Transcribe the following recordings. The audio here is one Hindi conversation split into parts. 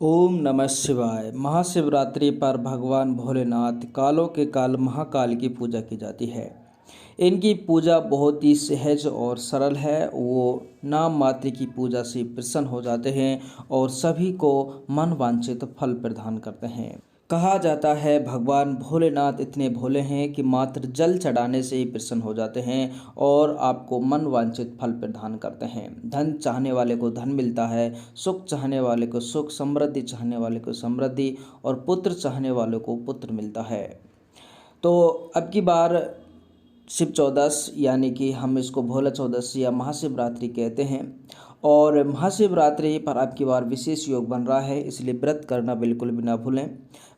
ओम नमः शिवाय। महाशिवरात्रि पर भगवान भोलेनाथ कालों के काल महाकाल की पूजा की जाती है। इनकी पूजा बहुत ही सहज और सरल है। वो नाम मात्र की पूजा से प्रसन्न हो जाते हैं और सभी को मन वांछित फल प्रदान करते हैं। कहा जाता है भगवान भोलेनाथ इतने भोले हैं कि मात्र जल चढ़ाने से ही प्रसन्न हो जाते हैं और आपको मन वांछित फल प्रदान करते हैं। धन चाहने वाले को धन मिलता है, सुख चाहने वाले को सुख, समृद्धि चाहने वाले को समृद्धि और पुत्र चाहने वाले को पुत्र मिलता है। तो अब की बार शिव चौदस यानी कि हम इसको भोला चौदस या महाशिवरात्रि कहते हैं और महाशिवरात्रि पर अब की बार विशेष योग बन रहा है, इसलिए व्रत करना बिल्कुल भी ना भूलें।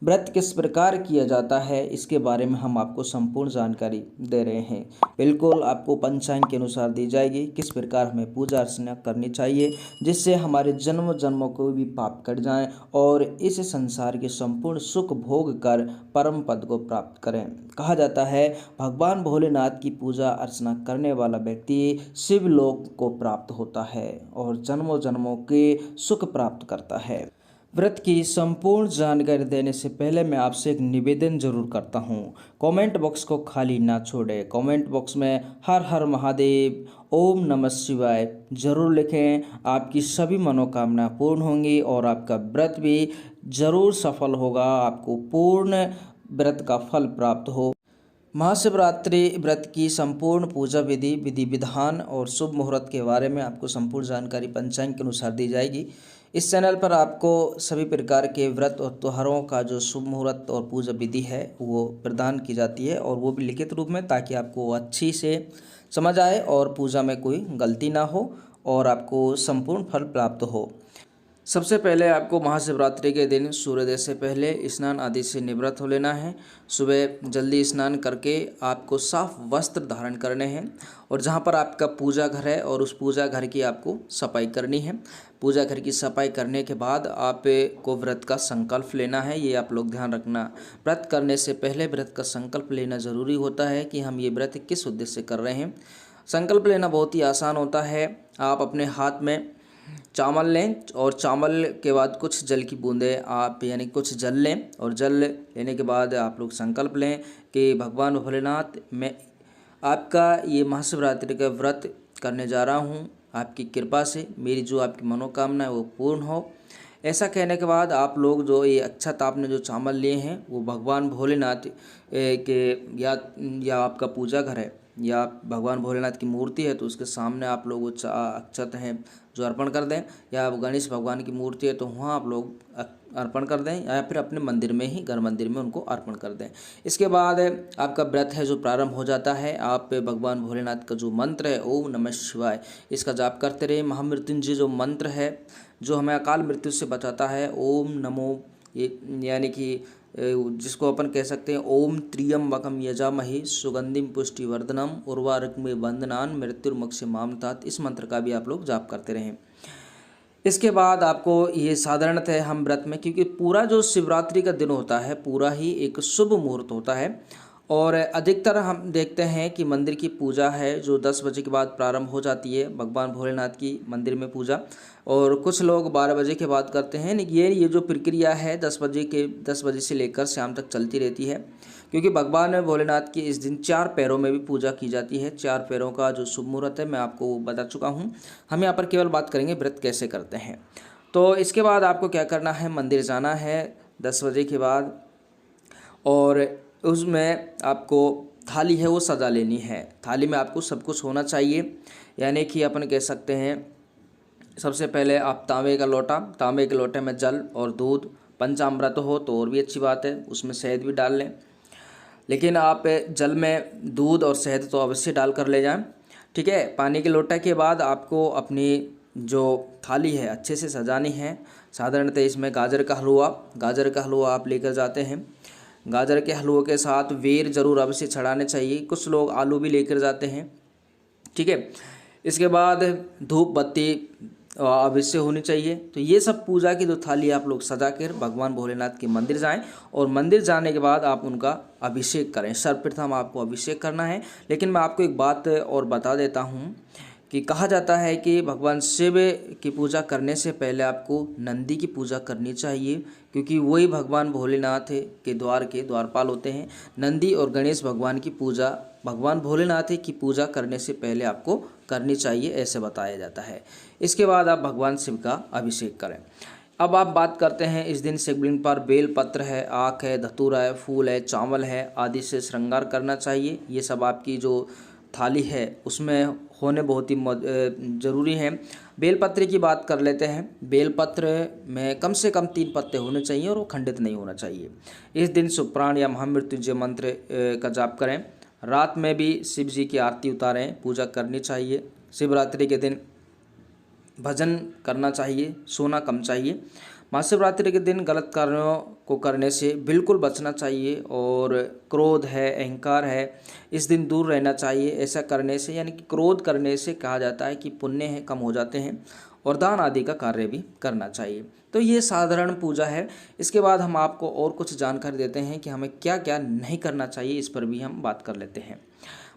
व्रत किस प्रकार किया जाता है इसके बारे में हम आपको संपूर्ण जानकारी दे रहे हैं। बिल्कुल आपको पंचांग के अनुसार दी जाएगी किस प्रकार हमें पूजा अर्चना करनी चाहिए जिससे हमारे जन्म जन्मों को भी पाप कट जाएं और इस संसार के संपूर्ण सुख भोग कर परम पद को प्राप्त करें। कहा जाता है भगवान भोलेनाथ की पूजा अर्चना करने वाला व्यक्ति शिवलोक को प्राप्त होता है और जन्मों जन्मों के सुख प्राप्त करता है। व्रत की संपूर्ण जानकारी देने से पहले मैं आपसे एक निवेदन जरूर करता हूँ, कमेंट बॉक्स को खाली ना छोड़ें। कमेंट बॉक्स में हर हर महादेव, ओम नमः शिवाय जरूर लिखें। आपकी सभी मनोकामना पूर्ण होंगी और आपका व्रत भी जरूर सफल होगा, आपको पूर्ण व्रत का फल प्राप्त हो। महाशिवरात्रि व्रत की संपूर्ण पूजा विधि, विधि विधान और शुभ मुहूर्त के बारे में आपको संपूर्ण जानकारी पंचांग के अनुसार दी जाएगी। इस चैनल पर आपको सभी प्रकार के व्रत और त्योहारों का जो शुभ मुहूर्त और पूजा विधि है वो प्रदान की जाती है और वो भी लिखित रूप में, ताकि आपको अच्छी से समझ आए और पूजा में कोई गलती ना हो और आपको संपूर्ण फल प्राप्त हो। सबसे पहले आपको महाशिवरात्रि के दिन सूर्योदय से पहले स्नान आदि से निवृत्त हो लेना है। सुबह जल्दी स्नान करके आपको साफ वस्त्र धारण करने हैं और जहाँ पर आपका पूजा घर है और उस पूजा घर की आपको सफाई करनी है। पूजा घर की सफाई करने के बाद आपको व्रत का संकल्प लेना है, ये आप लोग ध्यान रखना। व्रत करने से पहले व्रत का संकल्प लेना ज़रूरी होता है कि हम ये व्रत किस उद्देश्य से कर रहे हैं। संकल्प लेना बहुत ही आसान होता है। आप अपने हाथ में चावल लें और चावल के बाद कुछ जल की बूंदें आप यानी कुछ जल लें और जल लेने के बाद आप लोग संकल्प लें कि भगवान भोलेनाथ, मैं आपका ये महाशिवरात्रि का व्रत करने जा रहा हूँ, आपकी कृपा से मेरी जो आपकी मनोकामना है वो पूर्ण हो। ऐसा कहने के बाद आप लोग जो ये अक्षत आपने जो चावल लिए हैं वो भगवान भोलेनाथ के या आपका पूजा घर है या भगवान भोलेनाथ की मूर्ति है तो उसके सामने आप लोग वो अक्षत हैं जो अर्पण कर दें, या गणेश भगवान की मूर्ति है तो वहाँ आप लोग अर्पण कर दें या फिर अपने मंदिर में ही, घर मंदिर में उनको अर्पण कर दें। इसके बाद आपका व्रत है जो प्रारंभ हो जाता है। आप भगवान भोलेनाथ का जो मंत्र है ओम नमः शिवाय, इसका जाप करते रहे। महामृत्युंजय जो मंत्र है जो हमें अकाल मृत्यु से बचाता है, ओम नमो, ये यानी कि जिसको अपन कह सकते हैं ओम त्र्यंबकम यजामहे सुगंधिम पुष्टिवर्धनम उर्वारुकमिव बंधनान् मृत्युर्मुक्षीयमामृतात्, इस मंत्र का भी आप लोग जाप करते रहें। इसके बाद आपको ये साधारणतः हम व्रत में, क्योंकि पूरा जो शिवरात्रि का दिन होता है पूरा ही एक शुभ मुहूर्त होता है और अधिकतर हम देखते हैं कि मंदिर की पूजा है जो 10 बजे के बाद प्रारंभ हो जाती है, भगवान भोलेनाथ की मंदिर में पूजा, और कुछ लोग 12 बजे के बाद करते हैं। ये जो प्रक्रिया है 10 बजे से लेकर शाम तक चलती रहती है, क्योंकि भगवान भोलेनाथ की इस दिन 4 पैरों में भी पूजा की जाती है। 4 पैरों का जो शुभ मुहूर्त है मैं आपको बता चुका हूँ। हम यहाँ पर केवल बात करेंगे व्रत कैसे करते हैं। तो इसके बाद आपको क्या करना है, मंदिर जाना है 10 बजे के बाद और उसमें आपको थाली है वो सजा लेनी है। थाली में आपको सब कुछ होना चाहिए, यानी कि अपन कह सकते हैं सबसे पहले आप तांबे के लोटे में जल और दूध, पंचामृत हो तो और भी अच्छी बात है, उसमें शहद भी डाल लें, लेकिन आप जल में दूध और शहद तो अवश्य डाल कर ले जाएं। ठीक है। पानी के लोटे के बाद आपको अपनी जो थाली है अच्छे से सजानी है। साधारणतः इसमें गाजर का हलवा आप लेकर जाते हैं। गाजर के हलवे के साथ वेर जरूर अवश्य चढ़ाने चाहिए। कुछ लोग आलू भी लेकर जाते हैं। ठीक है। इसके बाद धूप बत्ती अवश्य होनी चाहिए। तो ये सब पूजा की जो थाली आप लोग सजा कर भगवान भोलेनाथ के मंदिर जाएं और मंदिर जाने के बाद आप उनका अभिषेक करें। सर्वप्रथम आपको अभिषेक करना है, लेकिन मैं आपको एक बात और बता देता हूँ कि कहा जाता है कि भगवान शिव की पूजा करने से पहले आपको नंदी की पूजा करनी चाहिए, क्योंकि वही भगवान भोलेनाथ के द्वारपाल होते हैं। नंदी और गणेश भगवान की पूजा भगवान भोलेनाथ की पूजा करने से पहले आपको करनी चाहिए, ऐसे बताया जाता है। इसके बाद आप भगवान शिव का अभिषेक करें। अब आप बात करते हैं, इस दिन शिवलिंग पर बेल पत्र है, आख है, धतूरा है, फूल है, चावल है आदि से श्रृंगार करना चाहिए। ये सब आपकी जो थाली है उसमें होने बहुत ही ज़रूरी है। बेलपत्र की बात कर लेते हैं। बेलपत्र में कम से कम 3 पत्ते होने चाहिए और वो खंडित नहीं होना चाहिए। इस दिन सुप्राण या महामृत्युंजय मंत्र का जाप करें। रात में भी शिव जी की आरती उतारें, पूजा करनी चाहिए। शिवरात्रि के दिन भजन करना चाहिए, सोना कम चाहिए। महाशिवरात्रि के दिन गलत कार्यों को करने से बिल्कुल बचना चाहिए, और क्रोध है, अहंकार है, इस दिन दूर रहना चाहिए। ऐसा करने से, यानी कि क्रोध करने से कहा जाता है कि पुण्य है कम हो जाते हैं, और दान आदि का कार्य भी करना चाहिए। तो ये साधारण पूजा है। इसके बाद हम आपको और कुछ जानकारी देते हैं कि हमें क्या क्या नहीं करना चाहिए, इस पर भी हम बात कर लेते हैं।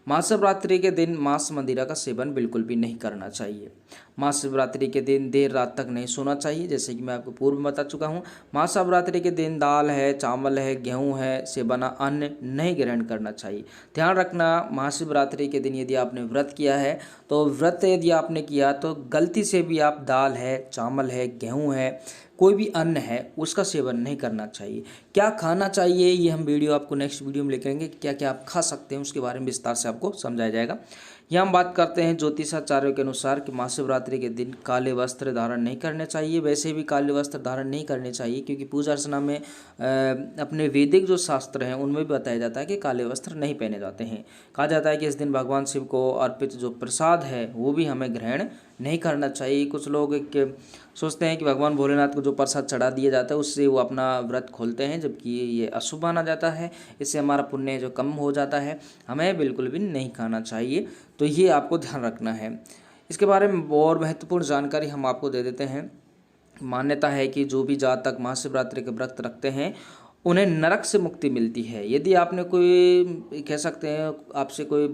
महाशिवरात्रि के दिन मांस मदिरा का सेवन बिल्कुल भी नहीं करना चाहिए। महाशिवरात्रि के दिन देर रात तक नहीं सोना चाहिए, जैसे कि मैं आपको पूर्व में बता चुका हूँ। महाशिवरात्रि के दिन दाल है, चावल है, गेहूँ है से बना अन्न नहीं ग्रहण करना चाहिए। ध्यान रखना, महाशिवरात्रि के दिन यदि आपने व्रत किया है, तो व्रत यदि आपने किया तो गलती से भी आप दाल है, चावल है, गेहूँ है, कोई भी अन्न है उसका सेवन नहीं करना चाहिए। क्या खाना चाहिए ये हम वीडियो आपको नेक्स्ट वीडियो में लेकर क्या क्या आप खा सकते हैं उसके बारे में विस्तार से आपको समझाया जाएगा। यहाँ हम बात करते हैं ज्योतिषाचार्यों के अनुसार कि महाशिवरात्रि के दिन काले वस्त्र धारण नहीं करने चाहिए। वैसे भी काले वस्त्र धारण नहीं करने चाहिए, क्योंकि पूजा अर्चना में अपने वैदिक जो शास्त्र हैं उनमें भी बताया जाता है कि काले वस्त्र नहीं पहने जाते हैं। कहा जाता है कि इस दिन भगवान शिव को अर्पित जो प्रसाद है वो भी हमें ग्रहण नहीं करना चाहिए। कुछ लोग सोचते हैं कि भगवान भोलेनाथ को जो प्रसाद चढ़ा दिया जाता है उससे वो अपना व्रत खोलते हैं, जबकि ये अशुभ माना जाता है। इससे हमारा पुण्य जो कम हो जाता है, हमें बिल्कुल भी नहीं खाना चाहिए। तो ये आपको ध्यान रखना है। इसके बारे में और महत्वपूर्ण जानकारी हम आपको दे देते हैं। मान्यता है कि जो भी जातक महाशिवरात्रि के व्रत रखते हैं उन्हें नरक से मुक्ति मिलती है। यदि आपने कोई कह सकते हैं आपसे कोई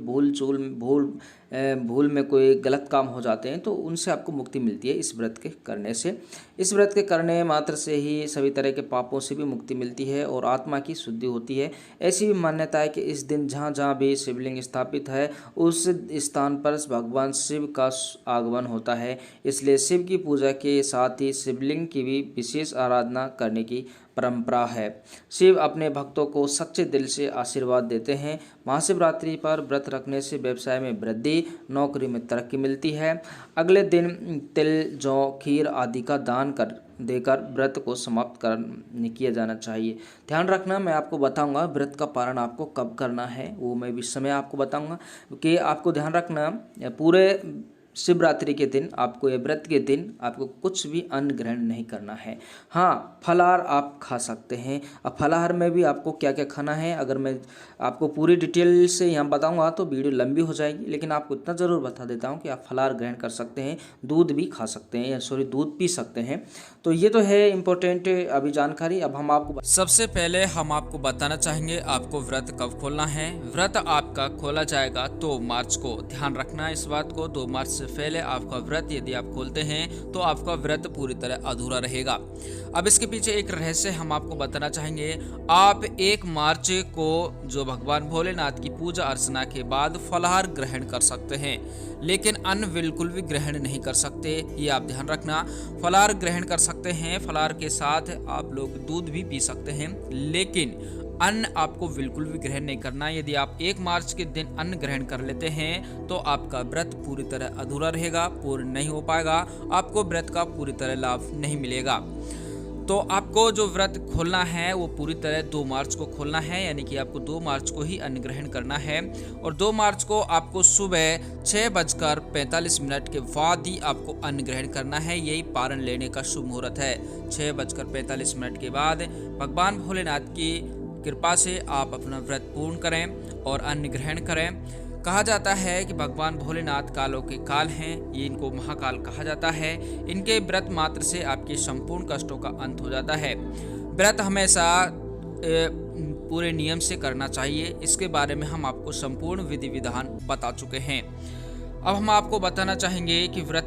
भूल में कोई गलत काम हो जाते हैं तो उनसे आपको मुक्ति मिलती है इस व्रत के करने से। इस व्रत के करने मात्र से ही सभी तरह के पापों से भी मुक्ति मिलती है और आत्मा की शुद्धि होती है। ऐसी भी मान्यता है कि इस दिन जहाँ जहाँ भी शिवलिंग स्थापित है उस स्थान पर भगवान शिव का आगमन होता है। इसलिए शिव की पूजा के साथ ही शिवलिंग की भी विशेष आराधना करने की परंपरा है। शिव अपने भक्तों को सच्चे दिल से आशीर्वाद देते हैं। महाशिवरात्रि पर व्रत रखने से व्यवसाय में वृद्धि, नौकरी में तरक्की मिलती है। अगले दिन तिल, जौ, खीर आदि का दान देकर व्रत को समाप्त किया जाना चाहिए। ध्यान रखना, मैं आपको बताऊंगा व्रत का पारण आपको कब करना है, वो मैं भी समय आपको बताऊंगा। कि आपको ध्यान रखना, पूरे शिवरात्रि के दिन आपको, ये व्रत के दिन आपको कुछ भी अन्न ग्रहण नहीं करना है। हाँ, फलाहार आप खा सकते हैं। अब फलाहार में भी आपको क्या क्या खाना है अगर मैं आपको पूरी डिटेल से यहाँ बताऊँगा तो वीडियो लंबी हो जाएगी, लेकिन आपको इतना ज़रूर बता देता हूँ कि आप फलाहार ग्रहण कर सकते हैं, दूध भी खा सकते हैं, दूध पी सकते हैं। तो ये तो है इम्पोर्टेंट अभी जानकारी। अब हम आपको सबसे पहले हम आपको बताना चाहेंगे आपको व्रत कब खोलना है। व्रत आपका खोला जाएगा 2 मार्च को। ध्यान रखना इस बात को, 2 मार्च से पहले आपका व्रत यदि आप खोलते हैं तो आपका व्रत पूरी तरह अधूरा रहेगा। अब इसके पीछे एक रहस्य हम आपको बताना चाहेंगे। आप 1 मार्च को जो भगवान भोलेनाथ की पूजा अर्चना के बाद फलाहार ग्रहण कर सकते हैं, लेकिन अन्न बिल्कुल भी ग्रहण नहीं कर सकते। ये आप ध्यान रखना। फलाहार ग्रहण कर सकते हैं, फलाहार के साथ आप लोग दूध भी पी सकते हैं, लेकिन अन्न आपको बिल्कुल भी ग्रहण नहीं करना। यदि आप 1 मार्च के दिन अन्न ग्रहण कर लेते हैं तो आपका व्रत पूरी तरह अधूरा रहेगा, पूर्ण नहीं हो पाएगा, आपको व्रत का पूरी तरह लाभ नहीं मिलेगा। तो आपको जो व्रत खोलना है वो पूरी तरह 2 मार्च को खोलना है, यानी कि आपको 2 मार्च को ही अन्न ग्रहण करना है। और 2 मार्च को आपको सुबह 6:45 के बाद ही आपको अन्न ग्रहण करना है। यही पारण लेने का शुभ मुहूर्त है। 6:45 के बाद भगवान भोलेनाथ की कृपा से आप अपना व्रत पूर्ण करें और अन्न ग्रहण करें। कहा जाता है कि भगवान भोलेनाथ कालों के काल हैं, ये इनको महाकाल कहा जाता है। इनके व्रत मात्र से आपके संपूर्ण कष्टों का अंत हो जाता है। व्रत हमेशा पूरे नियम से करना चाहिए। इसके बारे में हम आपको संपूर्ण विधि विधान बता चुके हैं। अब हम आपको बताना चाहेंगे कि व्रत